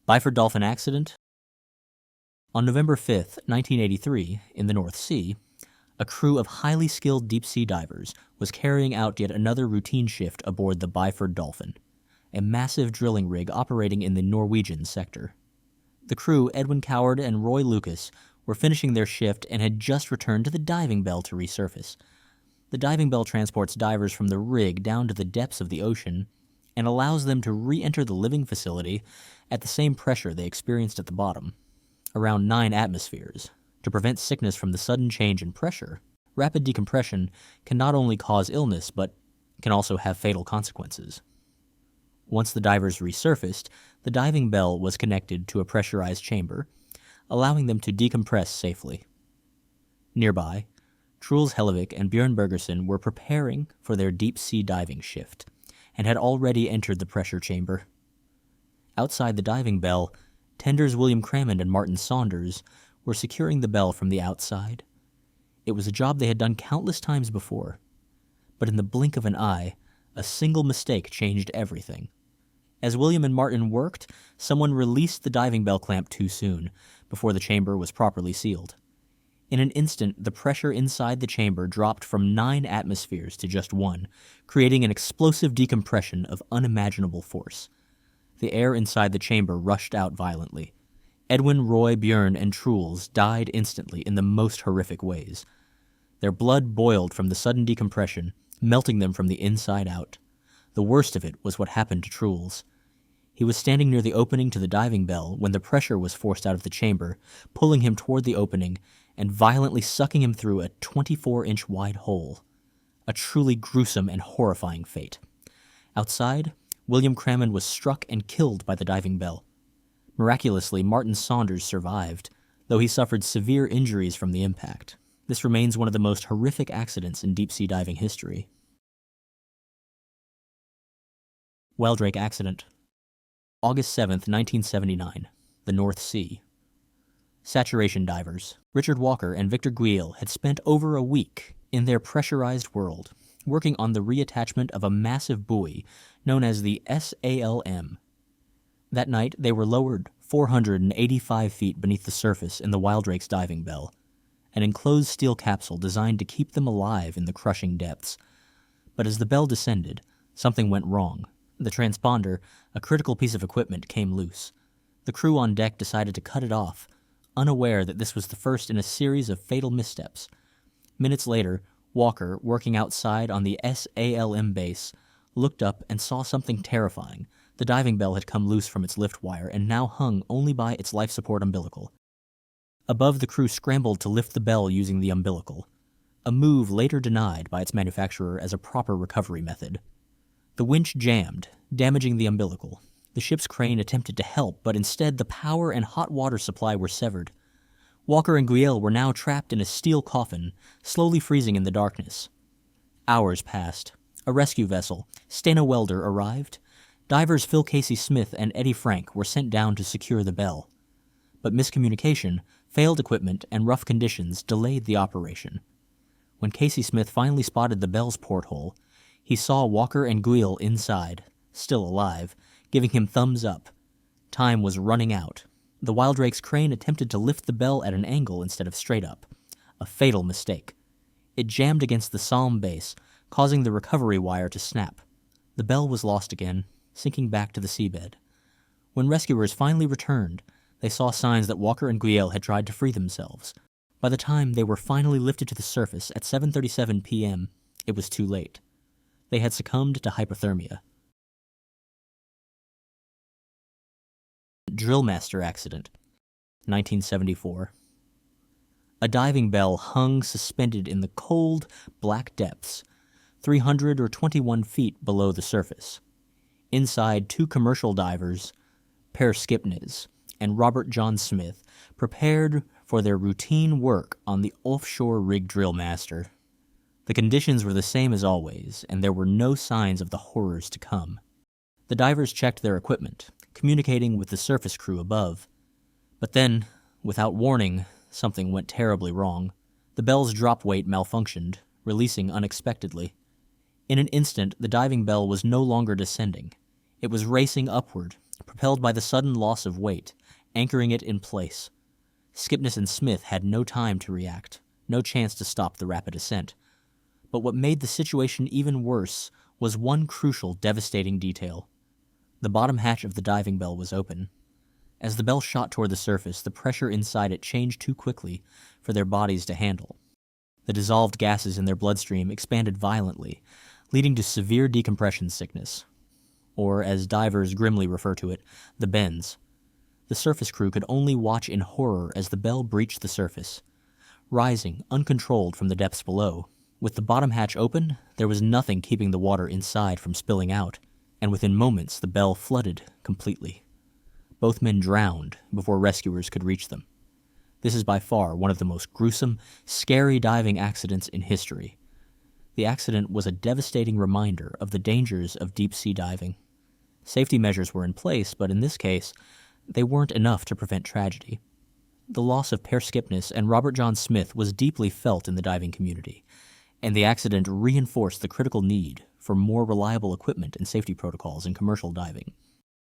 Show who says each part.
Speaker 1: Byford Dolphin accident. On November 5, 1983, in the North Sea, a crew of highly skilled deep-sea divers was carrying out yet another routine shift aboard the Byford Dolphin, a massive drilling rig operating in the Norwegian sector. The crew, Edwin Coward and Roy Lucas, were finishing their shift and had just returned to the diving bell to resurface. The diving bell transports divers from the rig down to the depths of the ocean and allows them to re-enter the living facility at the same pressure they experienced at the bottom, around 9 atmospheres. To prevent sickness from the sudden change in pressure, rapid decompression can not only cause illness but can also have fatal consequences. Once the divers resurfaced, the diving bell was connected to a pressurized chamber, allowing them to decompress safely. Nearby, Truls Hellevik and Björn Bergersen were preparing for their deep-sea diving shift, and had already entered the pressure chamber. Outside the diving bell, tenders William Crammond and Martin Saunders were securing the bell from the outside. It was a job they had done countless times before, but in the blink of an eye, a single mistake changed everything. As William and Martin worked, someone released the diving bell clamp too soon, before the chamber was properly sealed. In an instant, the pressure inside the chamber dropped from 9 atmospheres to just 1, creating an explosive decompression of unimaginable force. The air inside the chamber rushed out violently. Edwin, Roy, Björn, and Truls died instantly in the most horrific ways. Their blood boiled from the sudden decompression, melting them from the inside out. The worst of it was what happened to Truls. He was standing near the opening to the diving bell when the pressure was forced out of the chamber, pulling him toward the opening and violently sucking him through a 24-inch wide hole. A truly gruesome and horrifying fate. Outside, William Crammond was struck and killed by the diving bell. Miraculously, Martin Saunders survived, though he suffered severe injuries from the impact. This remains one of the most horrific accidents in deep-sea diving history. Whaledrake accident. August 7, 1979, the North Sea. Saturation divers, Richard Walker and Victor Guille, had spent over a week in their pressurized world, working on the reattachment of a massive buoy known as the SALM. That night, they were lowered 485 feet beneath the surface in the Whaledrake's diving bell, an enclosed steel capsule designed to keep them alive in the crushing depths. But as the bell descended, something went wrong. The transponder, a critical piece of equipment, came loose. The crew on deck decided to cut it off, unaware that this was the first in a series of fatal missteps. Minutes later, Walker, working outside on the SALM base, looked up and saw something terrifying. The diving bell had come loose from its lift wire and now hung only by its life support umbilical. Above, the crew scrambled to lift the bell using the umbilical, a move later denied by its manufacturer as a proper recovery method. The winch jammed, damaging the umbilical. The ship's crane attempted to help, but instead the power and hot water supply were severed. Walker and Guille were now trapped in a steel coffin, slowly freezing in the darkness. Hours passed. A rescue vessel, Stena Welder, arrived. Divers Phil Casey Smith and Eddie Frank were sent down to secure the bell. But miscommunication, failed equipment, and rough conditions delayed the operation. When Casey Smith finally spotted the bell's porthole, he saw Walker and Guille inside, still alive, giving him thumbs up. Time was running out. The Whaledrake's crane attempted to lift the bell at an angle instead of straight up. A fatal mistake. It jammed against the SALM base, causing the recovery wire to snap. The bell was lost again, sinking back to the seabed. When rescuers finally returned, they saw signs that Walker and Guille had tried to free themselves. By the time they were finally lifted to the surface at 7:37 p.m., it was too late. They had succumbed to hypothermia. Drillmaster accident, 1974. A diving bell hung suspended in the cold, black depths, 321 feet below the surface. Inside, 2 commercial divers, Per Skipnes and Robert John Smith, prepared for their routine work on the offshore rig Drillmaster. The conditions were the same as always, and there were no signs of the horrors to come. The divers checked their equipment, communicating with the surface crew above. But then, without warning, something went terribly wrong. The bell's drop weight malfunctioned, releasing unexpectedly. In an instant, the diving bell was no longer descending. It was racing upward, propelled by the sudden loss of weight, anchoring it in place. Skipness and Smith had no time to react, no chance to stop the rapid ascent. But what made the situation even worse was one crucial, devastating detail. The bottom hatch of the diving bell was open. As the bell shot toward the surface, the pressure inside it changed too quickly for their bodies to handle. The dissolved gases in their bloodstream expanded violently, leading to severe decompression sickness, or, as divers grimly refer to it, the bends. The surface crew could only watch in horror as the bell breached the surface. Rising, uncontrolled from the depths below, with the bottom hatch open, there was nothing keeping the water inside from spilling out, and within moments the bell flooded completely. Both men drowned before rescuers could reach them. This is by far one of the most gruesome, scary diving accidents in history. The accident was a devastating reminder of the dangers of deep-sea diving. Safety measures were in place, but in this case, they weren't enough to prevent tragedy. The loss of Per Skipness and Robert John Smith was deeply felt in the diving community, and the accident reinforced the critical need for more reliable equipment and safety protocols in commercial diving.